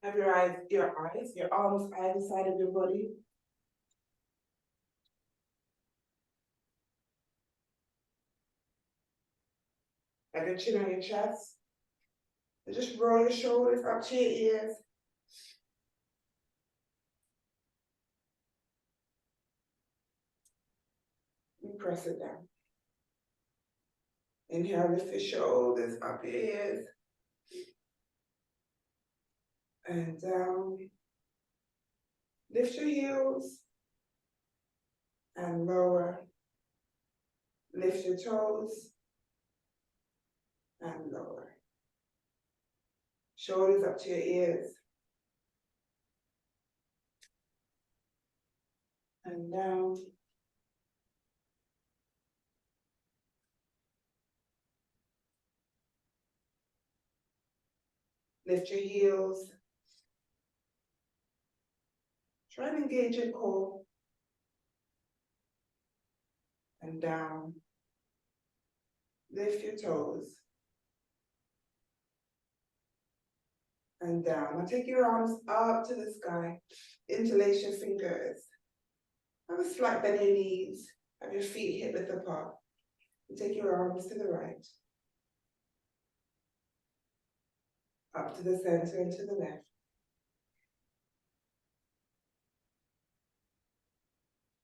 Have your arms either side of your body. Have your chin on your chest. And just roll your shoulders up to your ears. And press it down. Inhale, lift your shoulders up your ears. And down. Lift your heels. And lower. Lift your toes. And lower. Shoulders up to your ears. And down. Lift your heels. Try and engage your core. And down. Lift your toes. And down. Now take your arms up to the sky. Interlace your fingers. Have a slight bend in your knees. Have your feet hip width apart. And take your arms to the right. Up to the center and to the left.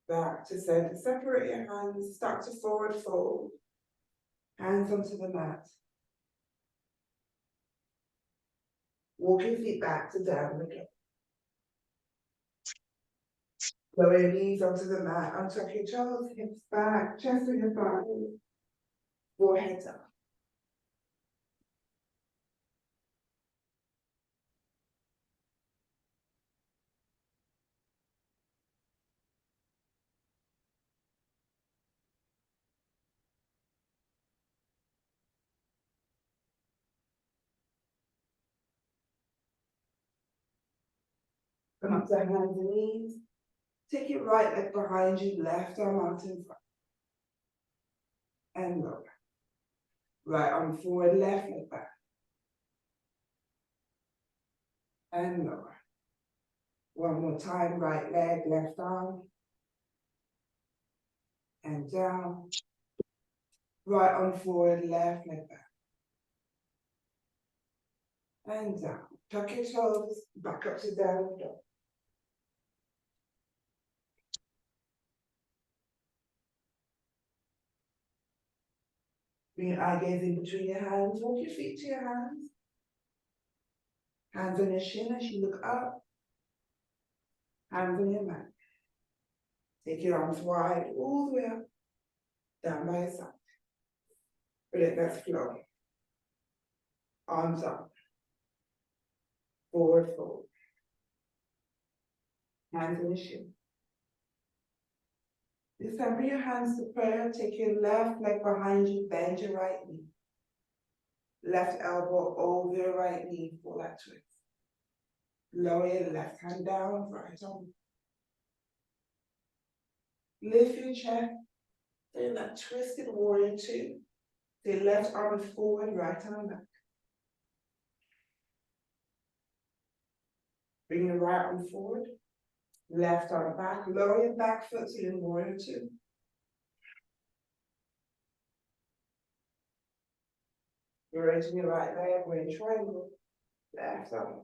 Back to center. Separate your hands. Start to forward fold. Hands onto the mat. Walk your feet back to downward dog. Lower your knees onto the mat. Untuck your toes, hips back, chest and your thighs. Forehead up. Come up to hands and knees. Take your right leg behind you, left arm out in front. And lower. Right arm forward, left leg back. And lower. One more time, right leg, left arm. And down. Right arm forward, left leg back. And down. Tuck your toes, back up to downward dog. Bring your eye gaze in between your hands. Walk your feet to your hands. Hands on your shin as you look up. Hands on your mat. Take your arms wide all the way up. Down by your side. Brilliant, let's flow. Arms up. Forward fold. Hands on your shin. This time bring your hands to prayer. Take your left leg behind you. Bend your right knee. Left elbow over your right knee for that twist. Lower your left hand down, right arm. Lift your chest. In that twisted warrior two. The left arm forward, right arm back. Bring your right arm forward. Left arm back. Lower your back foot to your warrior two. You're raising your right leg, we're in triangle. Left arm.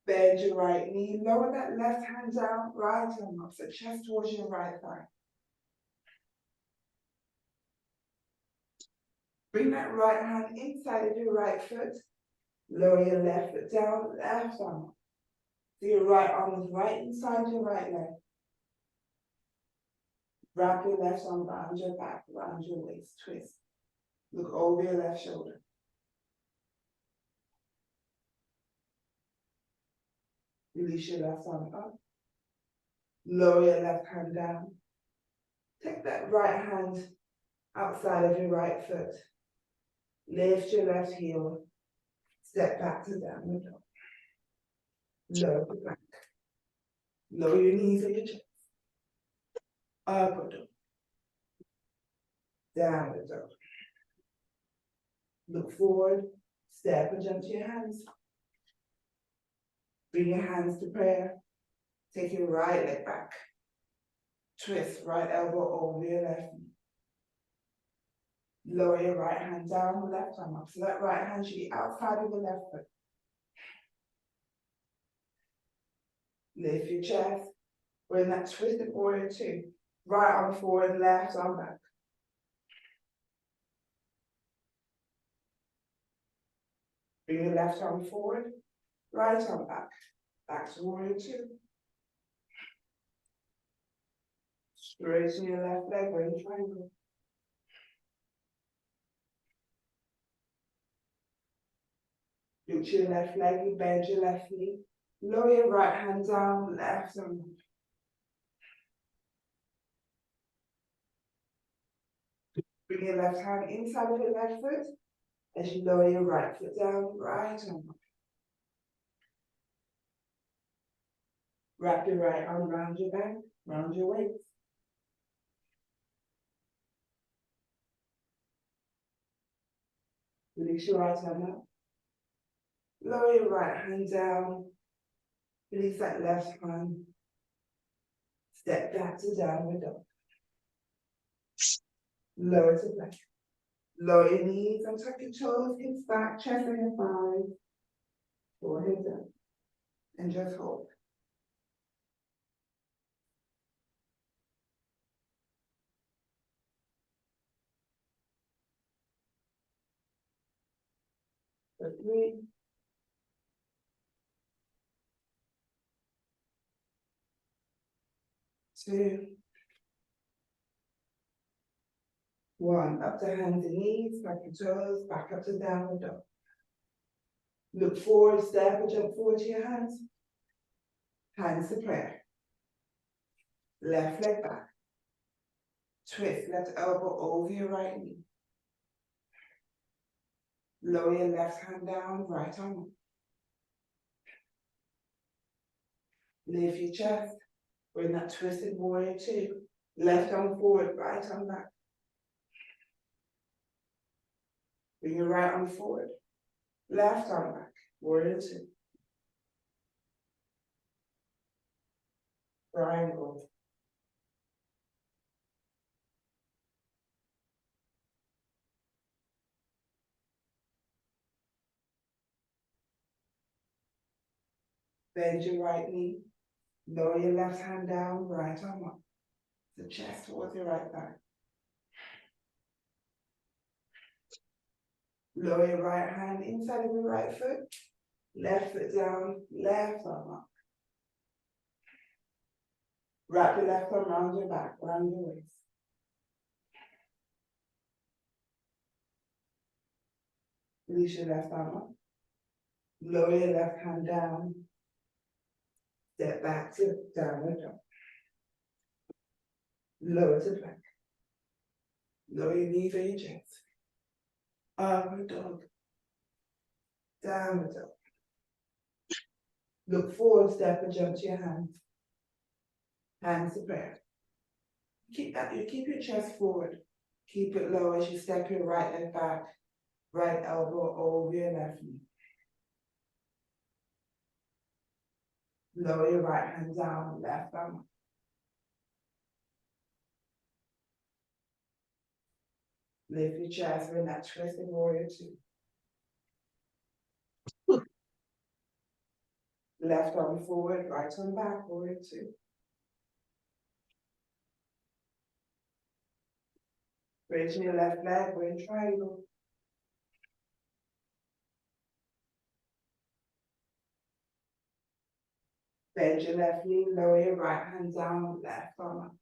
Bend your right knee, lower that left hand down, right arm up, so chest towards your right thigh. Bring that right hand inside of your right foot, lower your left foot down, left arm up. So your right arm is right inside your right leg. Wrap your left arm around your back, around your waist, twist. Look over your left shoulder. Release your left arm up. Lower your left hand down. Take that right hand outside of your right foot. Lift your left heel. Step back to downward dog. Lower the back. Lower your knees and your chest. Upward dog. Downward dog. Look forward, step and jump to your hands. Bring your hands to prayer. Take your right leg back. Twist right elbow over your left knee. Lower your right hand down, left arm up. So that right hand should be outside of the left foot. Lift your chest. We're in that twisted warrior two. Right arm forward, left arm back. Bring your left arm forward, right arm back. Back to warrior two. Straighten your left leg, we're in triangle. Look to your left leg, you bend your left knee. Lower your right hand down, left arm. Bring your left hand inside of your left foot as you lower your right foot down, right arm up. Wrap your right arm around your back, round your waist. Release your right arm up. Lower your right hand down. Release that left hand. Step back to downward dog. Lower to back. Lower your knees and tuck your toes, hips back, chest and your thighs. Forehead down. And just hold. For 3, 2, 1. Up to hands and knees, back your toes, back up to downward dog. Look forward, step or jump forward to your hands. Hands to prayer. Left leg back. Twist left elbow over your right knee. Lower your left hand down, right arm up. Lift your chest. We're in that twisted warrior two. Left arm forward, right arm back. Bring your right arm forward. Left arm back. Warrior two. Triangle. Bend your right knee. Lower your left hand down, right arm up. The chest towards your right back. Lower your right hand inside of your right foot. Left foot down, left arm up. Wrap your left arm around your back, around your waist. Release your left arm up. Lower your left hand down. Step back to downward dog. Lower to plank. Lower your knees or your chest. Upward dog. Downward dog. Look forward, step and jump to your hands. Hands to prayer. Keep your chest forward. Keep it low as you step your right leg back. Right elbow over your left knee. Lower your right hand down, left arm up. Lift your chest, we're in that twisted warrior two. Left arm forward, right arm back, warrior two. Raising your left leg, we're in triangle. Bend your left knee, lower your right hand down, left arm up.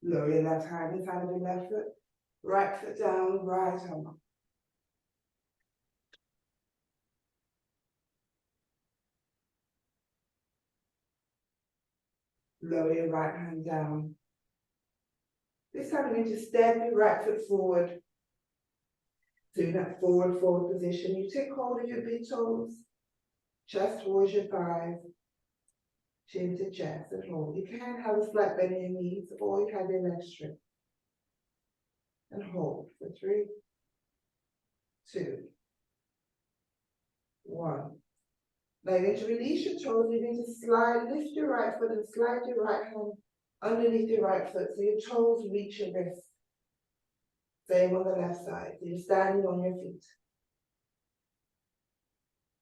Lower your left hand inside of your left foot. Right foot down, right arm up. Lower your right hand down. This time you need to step your right foot forward. So in that forward fold position, you take hold of your big toes, chest towards your thighs. chin to chest and hold. You can have a slight bend in your knees or you have your legs straight. And hold for 3, 2, 1. Now you're going to release your toes. You're going to slide, lift your right foot and slide your right hand underneath your right foot so your toes reach your wrist. Same on the left side. So you're standing on your feet.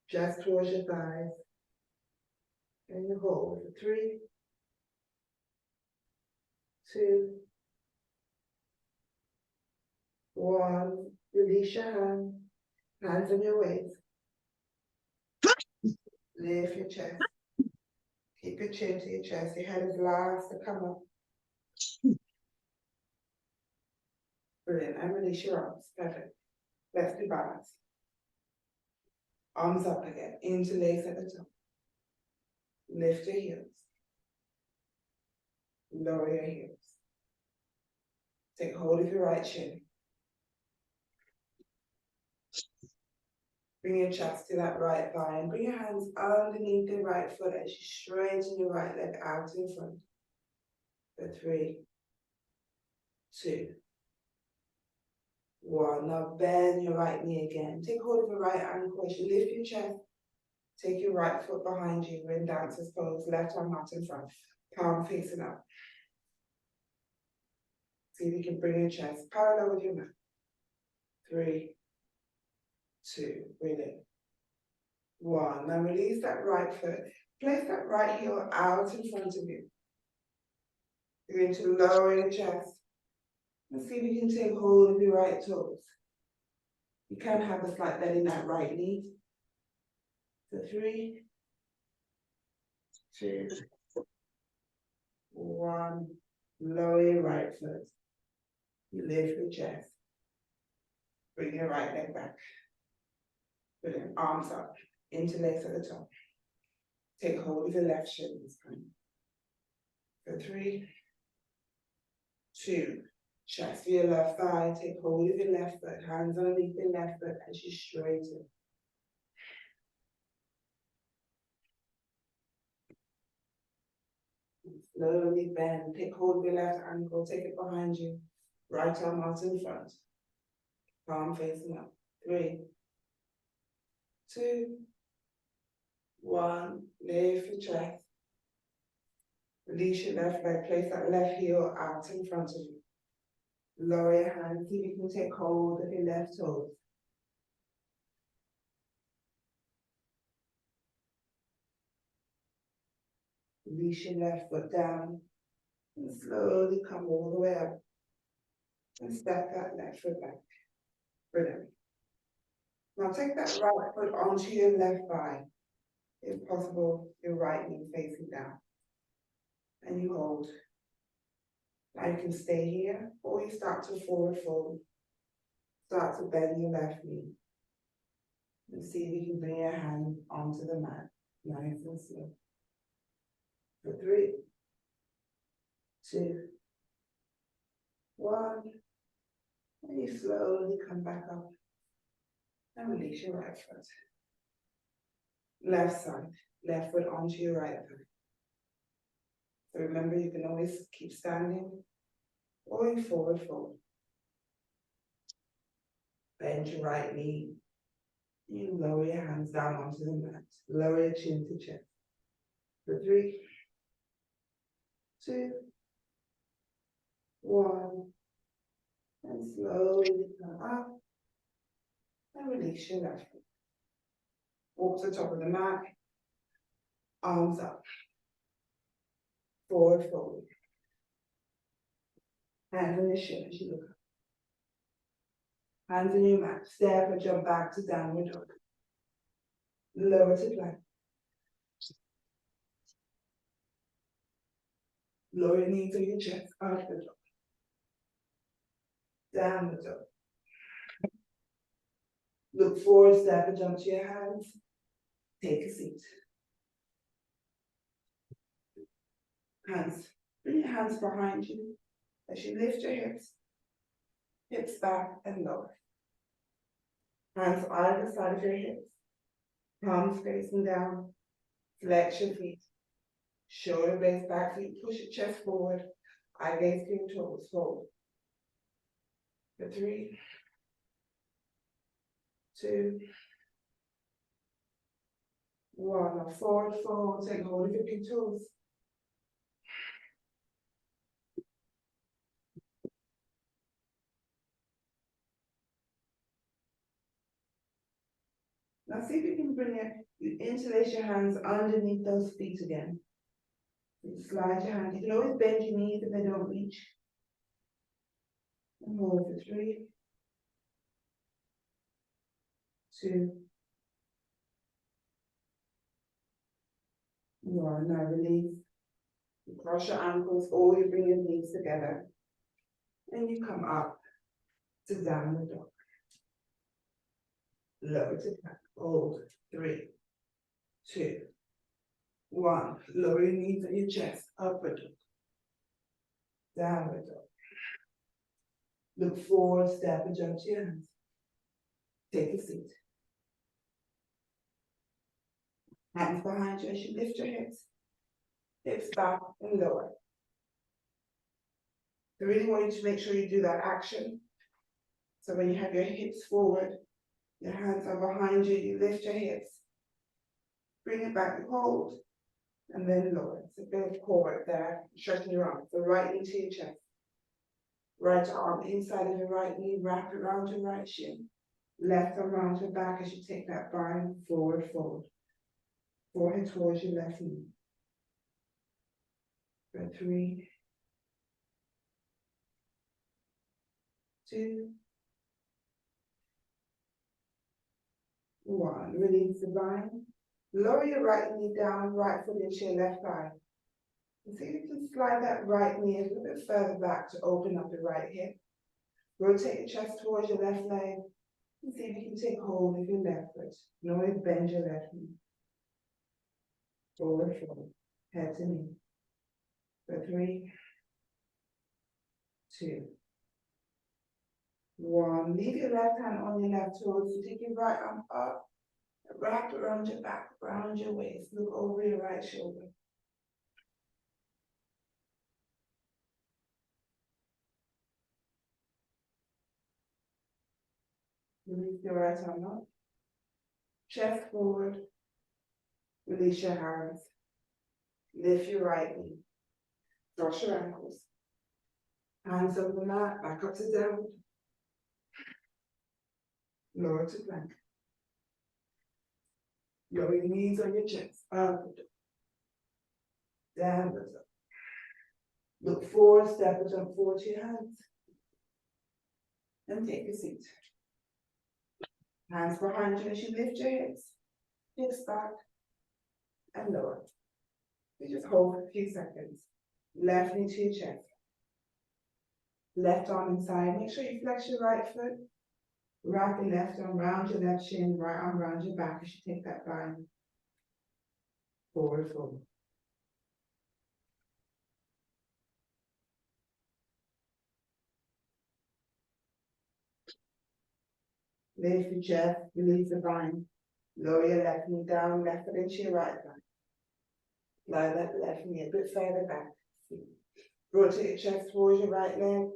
Just towards your thighs. And you hold for 3, 2, 1. Release your hand. Hands on your waist. Lift your chest. Keep your chin to your chest. Your head is last to come up. Brilliant. And release your arms. Perfect. Let's do balance. Arms up again. Interlace at the top. Lift your heels. Lower your heels. Take hold of your right shin. Bring your chest to that right thigh and bring your hands underneath your right foot as you straighten your right leg out in front. For 3, 2, 1. Now bend your right knee again. Take hold of your right ankle as you lift your chest. Take your right foot behind you. We're in dancer's pose. Left arm out in front. Palm facing up. See if you can bring your chest parallel with your mat. 3, 2, brilliant. 1. Now release that right foot. Place that right heel out in front of you. You're going to lower your chest. And see if you can take hold of your right toes. You can have a slight bend in that right knee. So 3, 2, 1. Lower your right foot. You lift your chest. Bring your right leg back. Brilliant. Arms up. Interlace at the top. Take hold of your left shin this time. For 3, 2. Chest for your left thigh. Take hold of your left foot. Hands underneath your left foot as you straighten. Slowly bend. Take hold of your left ankle. Take it behind you. Right arm out in front. Palm facing up. 3, 2, 1. Lift your chest. Release your left leg. Place that left heel out in front of you. Lower your hand. See if you can take hold of your left toes. Release your left foot down. And slowly come all the way up. And step that left foot back. Brilliant. Now take that right foot onto your left thigh. If possible, your right knee facing down. And you hold. Now you can stay here, or you start to forward fold. Start to bend your left knee. And see if you can bring your hand onto the mat. Nice and slow. For 3, 2, 1. And you slowly come back up. And release your right foot. Left side. Left foot onto your right foot. So remember, you can always keep standing or you forward fold. Bend your right knee. You lower your hands down onto the mat. Lower your chin to chest. For 3, 2, 1. And slowly come up. And release your left foot. Walk to the top of the mat. Arms up. Forward fold. Hands on your shin as you look up. Hands on your mat. Step or jump back to downward dog. Lower to plank. Lower your knees to your chest. Out the dog. Down the dog. Look forward, step or jump to your hands. Take a seat. Hands. Bring your hands behind you as you lift your hips. Hips back and lower. Hands either side of your hips. Palms facing down. Flex your feet. Shoulder blades back, so you push your chest forward. Eye gaze to your toes, fold. For 3, 2, 1. Now forward fold, take hold of your big toes. Now see if you can bring it, you interlace your hands underneath those feet again. You slide your hands. You can always bend your knees if they don't reach. And hold for 3, 2, 1. Now release. You cross your ankles or you bring your knees together. And you come up to downward dog. Lower to back. Hold. 3, 2, 1. Lower your knees on your chest. Upward dog. Downward dog. Look forward, step and jump to your hands. Take a seat. Hands behind you as you lift your hips. Hips back and lower. I really want you to make sure you do that action. So when you have your hips forward, your hands are behind you, you lift your hips. Bring it back and hold. And then lower. It's a bit of core there, stretching your arms. So right into your chest. Right arm inside of your right knee, wrap it around your right shin. Left arm around your back as you take that bind forward, fold. Forehead towards your left knee. For 3, 2, 1. Release the bind. Lower your right knee down, right foot into your left thigh. And see if you can slide that right knee a little bit further back to open up your right hip. Rotate your chest towards your left leg. And see if you can take hold of your left foot. Always bend your left knee. Forward fold. Head to knee. For 3, 2, 1. Leave your left hand on your left toe. So take your right arm up. Wrap around your back, around your waist. Look over your right shoulder. Release your right arm up. Chest forward. Release your hands. Lift your right knee. Cross your ankles. Hands over the mat, back up to down. Lower to plank. Lower your knees on your chest. Upward. Downward. Look forward, step or jump forward to your hands. And take a seat. Hands behind you as you lift your hips. Hips back. And lower. You just hold for a few seconds. Left knee to your chest. Left arm inside. Make sure you flex your right foot. Wrap your left arm around your left shin, right arm around your back as you take that bind. Forward fold. Lift your chest, release the bind. Lower your left knee down, left foot into your right thigh. Lie that left knee a bit further back. Rotate your chest towards your right leg.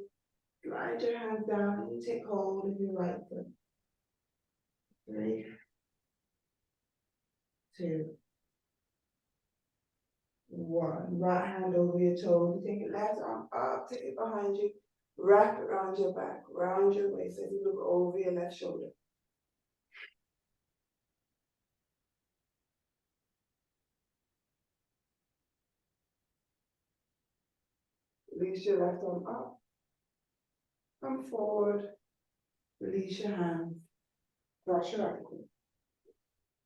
Slide your hands down and you take hold of your right foot. 3, 2, 1. Right hand over your toes. You take your left arm up, take it behind you. Wrap it around your back, round your waist as you look over your left shoulder. Release your left arm up. Come forward. Release your hands. Cross your ankle.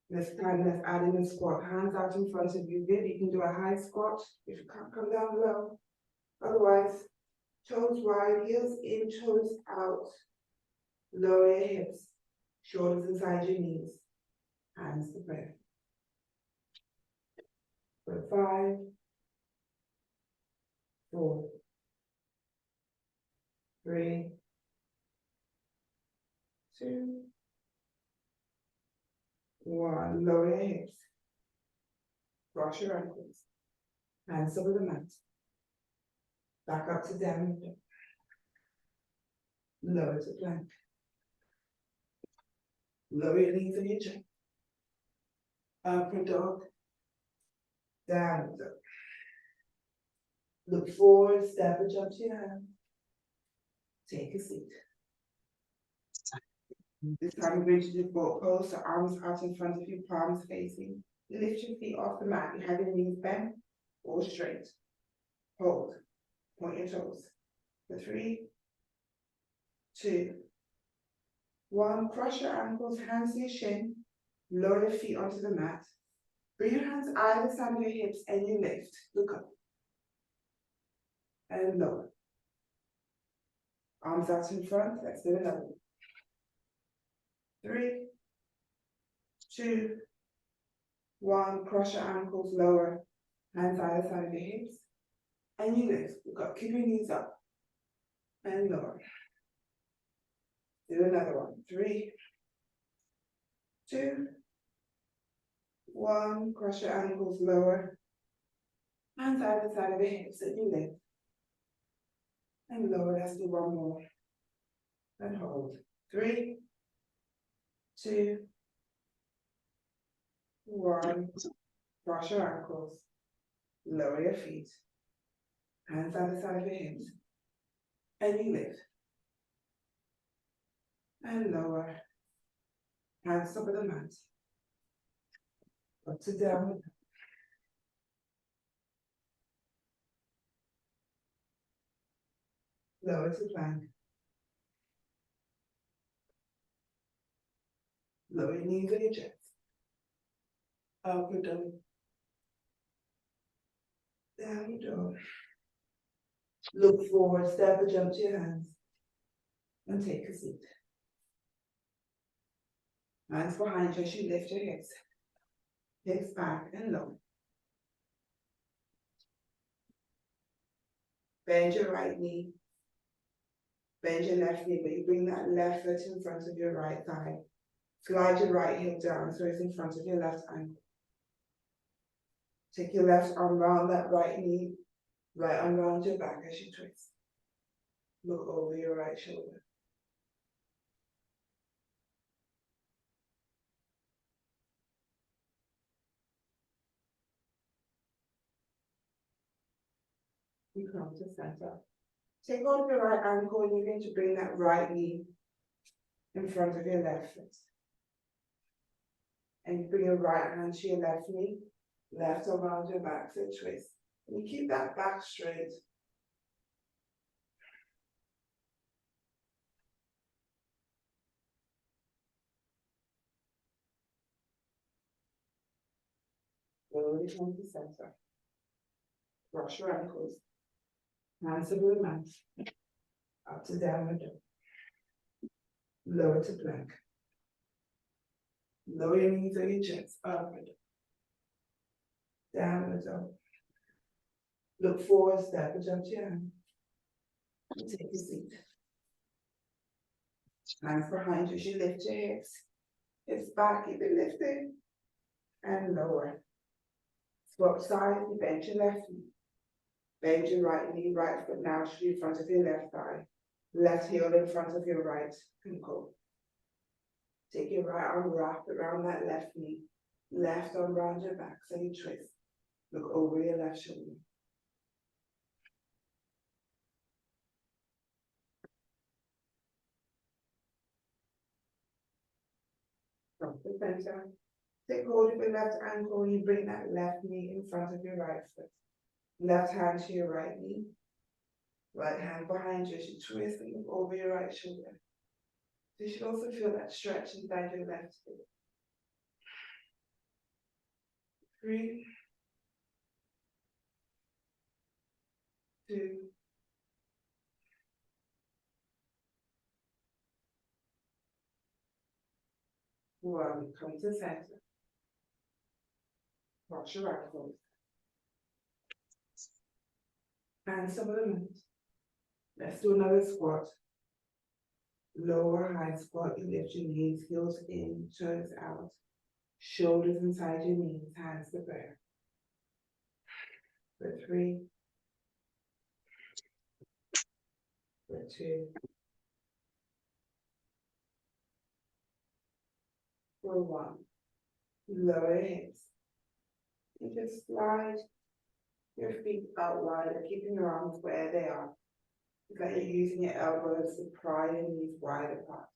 This time, let's add in a squat. Hands out in front of you. Maybe you can do a high squat if you can't come down low. Otherwise, toes wide, heels in, toes out. Lower your hips. Shoulders inside your knees. Hands to prayer. For 5, 4, 3, 2, 1. Lower your hips. Cross your ankles. Hands over the mat. Back up to down. Lower to plank. Lower your knees and your chin. Upward dog. Down dog. Look forward, step or jump to your hand. Take a seat. This time bring to the boat pose, so arms out in front of you, palms facing. Lift your feet off the mat. You have your knees bent or straight. Hold. Point your toes. For 3, 2, 1. Cross your ankles, hands to your shin. Lower your feet onto the mat. Bring your hands either side of your hips and you lift. Look up. And lower. Arms out in front. Let's do another one. 3, 2, 1. Cross your ankles, lower. Hands either side of your hips. And you lift. Look up. Keep your knees up. And lower. Do another one. 3, 2, 1. Cross your ankles, lower. Hands either side of your hips and you lift. And lower. Let's do one more. And hold. 3, 2, 1. Cross your ankles. Lower your feet. Hands either side of your hips. And you lift. And lower. Hands over the mat. Up to down. Lower to plank. Lower your knees and your chest. Upward dog. Down dog. Look forward, step or jump to your hands. And take a seat. Hands behind you as you lift your hips. Hips back and low. Bend your right knee. Bend your left knee, but you bring that left foot in front of your right thigh. Slide your right hip down so it's in front of your left ankle. Take your left arm around that right knee, right arm around your back as you twist. Look over your right shoulder. You come to center. Take hold of your right ankle and you're going to bring that right knee in front of your left foot. And you bring your right hand to your left knee, left arm around your back, so twist. And you keep that back straight. Slowly come to center. Cross your ankles. Hands over the mat. Up to downward dog. Lower to plank. Lower your knees or your chest. Upward. Downward dog. Look forward, step or jump to your hand. And take a seat. Hands behind you as you lift your hips. Hips back, keep it lifted. And lower. Swap sides, you bend your left knee. Bend your right knee, right foot now should be in front of your left thigh. Left heel in front of your right ankle. Take your right arm, wrap around that left knee. Left arm around your back, so you twist. Look over your left shoulder. From the center. Take hold of your left ankle and you bring that left knee in front of your right foot. Left hand to your right knee. Right hand behind you as you twist and look over your right shoulder. You should also feel that stretch inside your left hip. 3, 2, 1. Come to center. Cross your ankles. Hands over the mat. Let's do another squat. Lower high squat. You lift your knees, heels in, toes out. Shoulders inside your knees, hands to prayer. for 3, for 2, for 1. Lower your hips. You just slide your feet out wider, keeping your arms where they are. It's like you're using your elbows to pry your knees wide apart.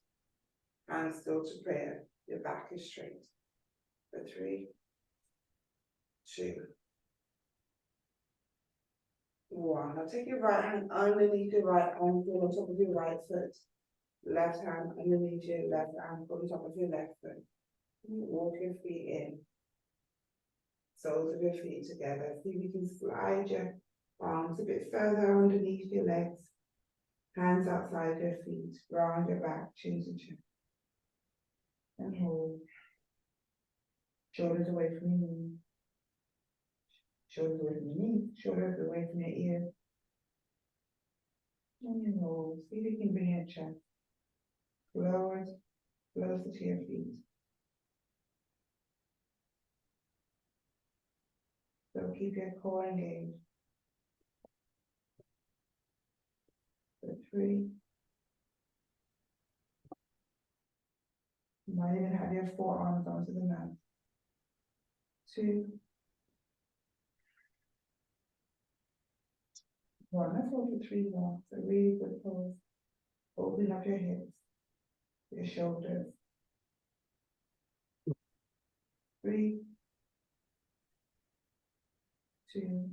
Hands still to prayer. Your back is straight. For 3, 2, 1. Now take your right hand underneath your right ankle on top of your right foot. Left hand underneath your left ankle on top of your left foot. Walk your feet in. Soles of your feet together. See if you can slide your arms a bit further underneath your legs. Hands outside your feet. Round your back, chin to chin. And hold. Shoulders away from your knees. Shoulders away from your knees. Shoulders away from your ears. And you hold. See if you can bring your chest lower, closer to your feet. So keep your core engaged. For 3. You might even have your forearms onto the mat. 2, 1. Let's hold for 3 more. So really good pose. Open up your hips, your shoulders. 3, 2.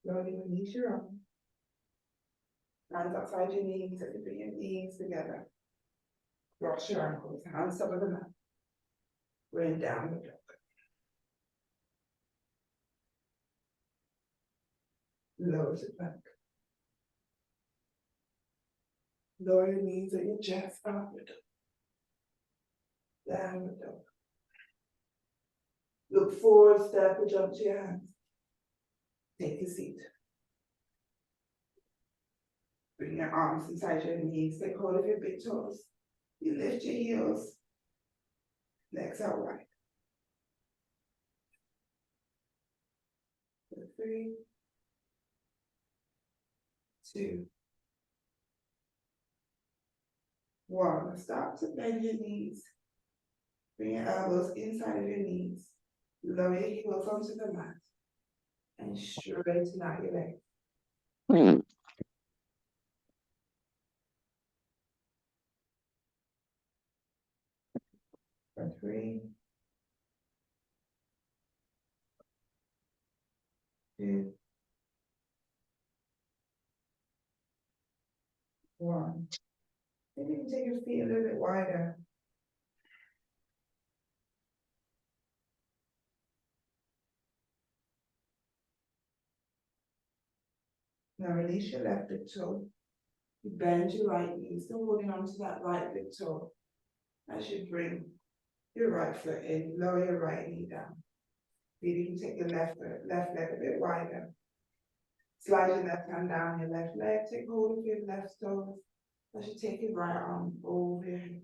Slowly release your arms. Hands outside your knees, as you bring your knees together. Cross your ankles, hands over the mat. Rain down the dog. Lower it back. Lower your knees and your chest, upward. Downward dog. Look forward, step or jump to your hands. Take a seat. Bring your arms inside your knees. Take hold of your big toes. You lift your heels. Legs out wide. For 3, 2, 1. Start to bend your knees. Bring your elbows inside of your knees. Lower your heels onto the mat. And straighten out your legs. For 3, 2, 1. Maybe you can take your feet a little bit wider. Now release your left big toe. You bend your right knee, still holding on to that right big toe. As you bring your right foot in, lower your right knee down. Maybe you can take your left leg a bit wider. Slide your left hand down your left leg. Take hold of your left toes. As you take your right arm over your head.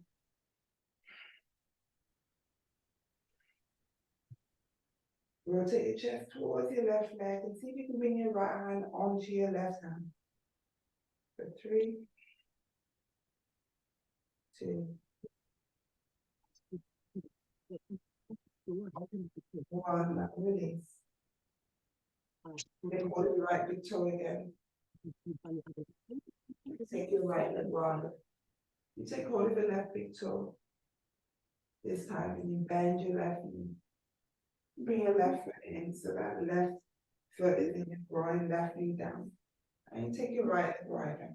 Rotate your chest towards your left leg and see if you can bring your right hand onto your left hand. For 3, 2, 1. Now release. Then hold your right big toe again. Take your right leg wider. You take hold of your left big toe. This time, and you bend your left knee. Bring your left foot in so that left foot is in your groin, left knee down. And you take your right leg wider.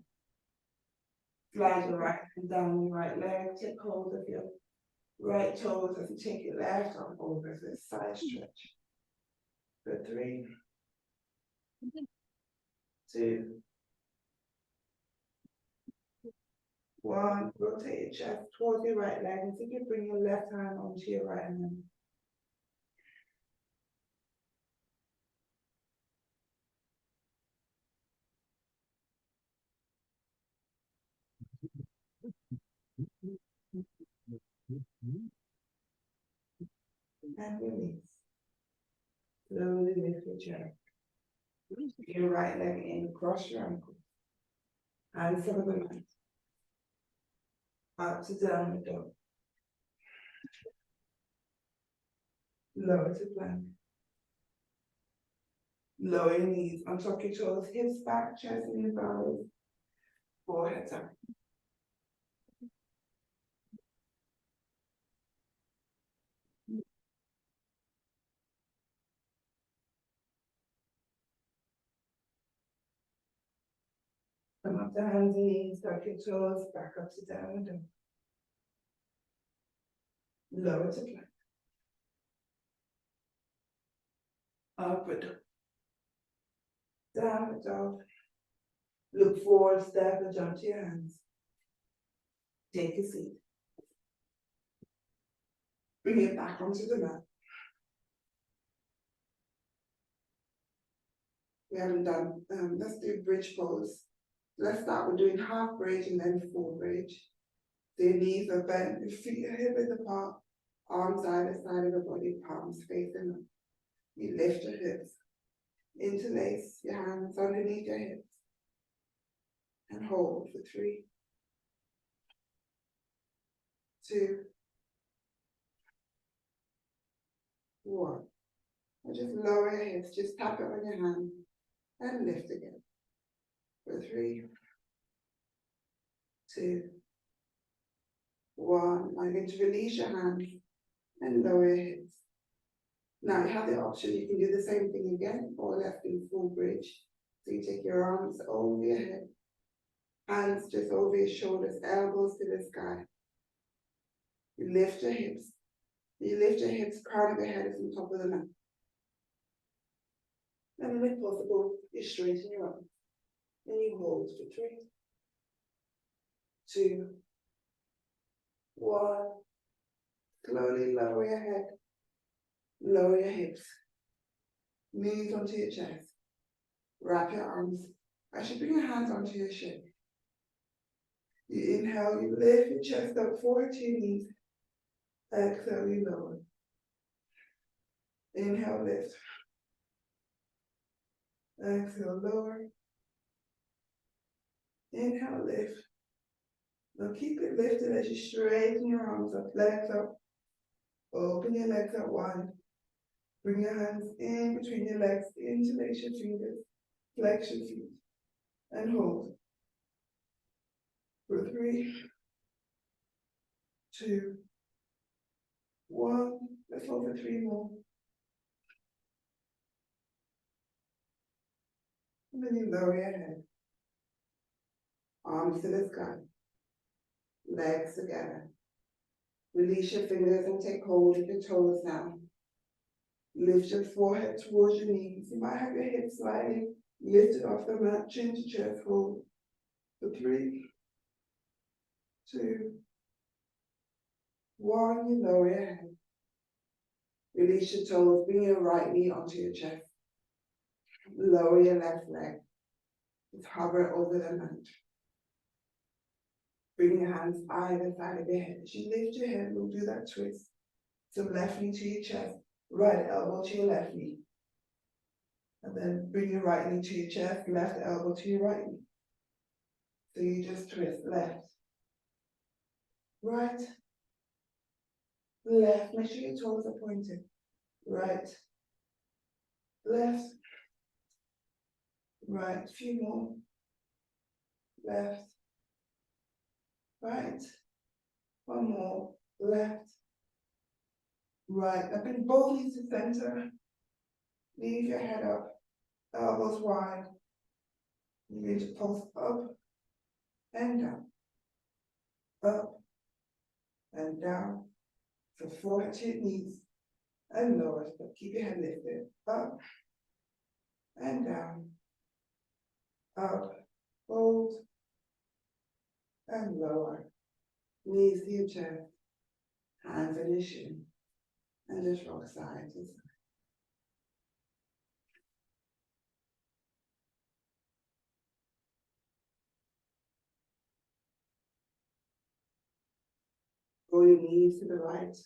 Slide your right hand down your right leg. Take hold of your right toes as you take your left arm over to the side stretch. For 3, 2, 1. Rotate your chest towards your right leg and see if you bring your left hand onto your right hand. and release. Slowly lift your chair. Your right leg in, cross your ankle. Hands over the mat. Up to downward dog. Lower to plank. Lower your knees, untuck your toes, hips back, chest in your belly. Forehead up. Come up to hands and knees, tuck your toes, back up to downward dog. Lower to plank. Upward dog. Downward dog. Look forward, step and jump to your hands. Take a seat. Bring it back onto the mat. We haven't done, let's do bridge pose. Let's start with doing half bridge and then full bridge. So your knees are bent, your feet are hip width apart, arms either side of the body, palms facing up. You lift your hips, interlace your hands underneath your hips, and hold for 3, 2, 1. And just lower your hips, just tap it on your hand, and lift again. For 3, 2, 1. I'm going to release your hands and lower your hips. Now you have the option, you can do the same thing again, or left in full bridge. So you take your arms over your head, hands just over your shoulders, elbows to the sky. You lift your hips. You lift your hips, crown of your head is on top of the mat. And when possible, you straighten your arms. And you hold for 3, 2, 1. Slowly lower your head. Lower your hips. Knees onto your chest. Wrap your arms. As you bring your hands onto your shin. You inhale, you lift your chest up, forward to your knees. Exhale, you lower. Inhale, lift. Exhale, lower. Inhale, lift. Now keep it lifted as you straighten your arms up, legs up. Open your legs up wide. Bring your hands in between your legs, interlace your fingers, flex your feet, and hold. For 3, 2, 1. Let's hold for 3 more. And then you lower your head. Arms to the sky. Legs together. Release your fingers and take hold of your toes now. Lift your forehead towards your knees. You might have your hips slightly lifted off the mat, chin to chest, hold. For 3, 2, 1. You lower your head. Release your toes, bring your right knee onto your chest. Lower your left leg. Just hover over the mat. Bring your hands either side of your head. As you lift your head, we'll do that twist. So left knee to your chest, right elbow to your left knee. And then bring your right knee to your chest, left elbow to your right knee. So you just twist left, right, left. Make sure your toes are pointed. Right, left, right. A few more. Left, right. One more. Left, right. Now bring both knees to center. Leave your head up, elbows wide. You're going to pulse up and down, up and down. So forehead to your knees and lower, but keep your head lifted. Up and down, up, hold, and lower. Knees to your chest, hands on your shin, and just rock side to side. Roll your knees to the right.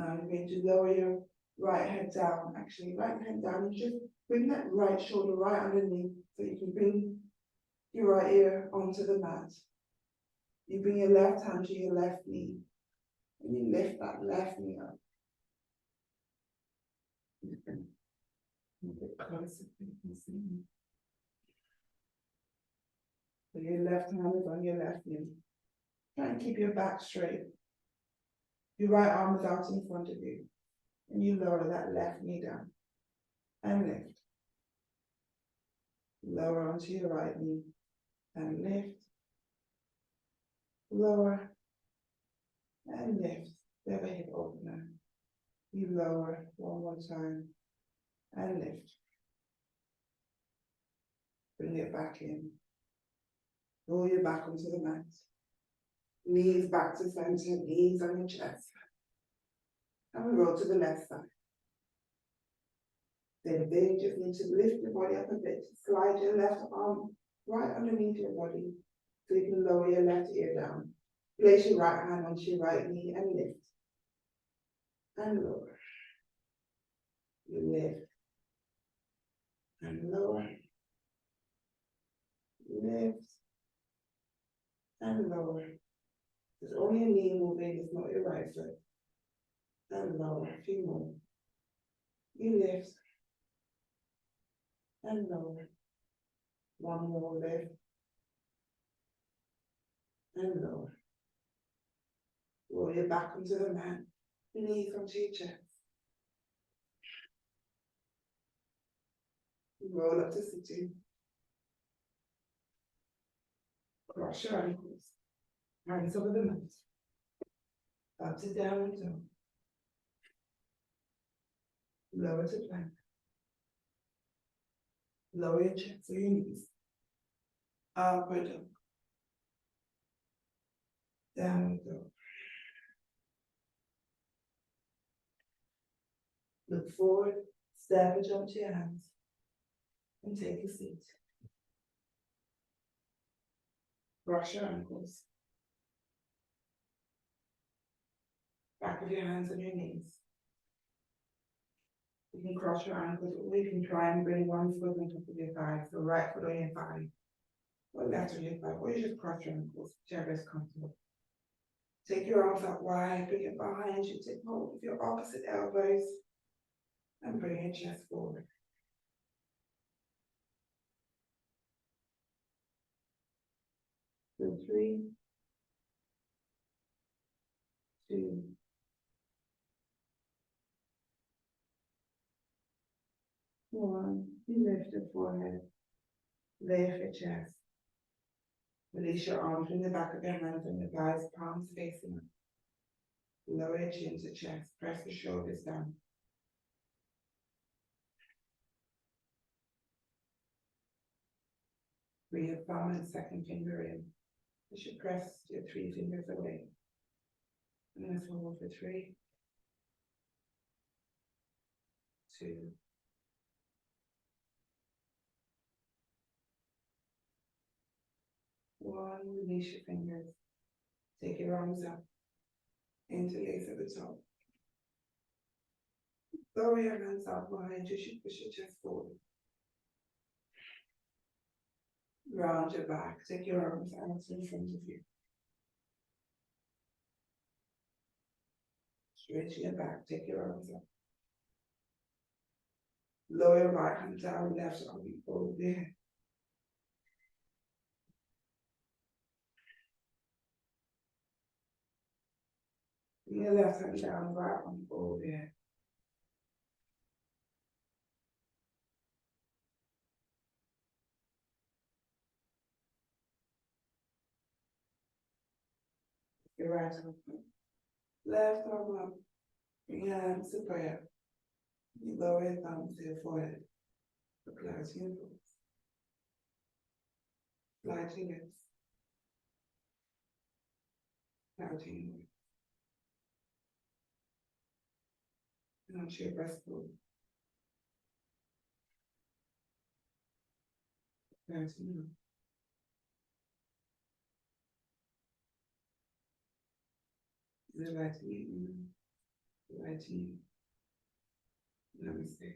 Now you're going to lower your right head down, actually, right head down, and just bring that right shoulder right underneath so you can bring your right ear onto the mat. You bring your left hand to your left knee, and you lift that left knee up. A bit closer so you can see me. So your left hand is on your left knee. Try and keep your back straight. Your right arm is out in front of you. And you lower that left knee down. And lift. Lower onto your right knee. And lift. Lower. And lift. Never hip opener. You lower one more time. And lift. Bring it back in. Roll your back onto the mat. Knees back to center, knees on your chest. And we roll to the left side. Then you just need to lift your body up a bit. Slide your left arm right underneath your body so you can lower your left ear down. Place your right hand onto your right knee and lift. And lower. You lift. And lower. Lift. And lower. It's only a knee moving, it's not your right foot. And lower. A few more. You lift. And lower. One more lift. And lower. Roll your back onto the mat. Knees onto your chest. Roll up to sitting. Cross your ankles. Hands over the mat. Up to downward dog. Lower to plank. Lower your chest to your knees. Upward dog. Downward dog. Look forward, step or jump to your hands, and take a seat. Cross your ankles. Back of your hands on your knees. You can cross your ankles, or you can try and bring one foot on top of your thigh, so right foot on your thigh, or left on your thigh, or you just cross your ankles, whichever is comfortable. Take your arms out wide, bring it behind you, take hold of your opposite elbows, and bring your chest forward. So 3, 2, 1. You lift your forehead, lift your chest. Release your arms from the back of your hands and your thighs, palms facing up. Lower your chin to chest, press the shoulders down. Bring your thumb and second finger in. You should press your 3 fingers away. And let's hold for 3, 2, 1. Release your fingers. Take your arms up. Interlace at the top. Lower your hands out behind you. You should push your chest forward. Round your back. Take your arms out in front of you. Stretch your back. Take your arms up. Lower your right hand down, left arm over your head. Bring your left hand down, right arm over your head. Your right arm up. Left arm up. Bring your hands to prayer. You lower your thumbs to your forehead. For clarity and focus. Slide your lips. Clarity and focus. And onto your breastbone. Clarity and focus. Is it right to meet you? Right to you. Namaste.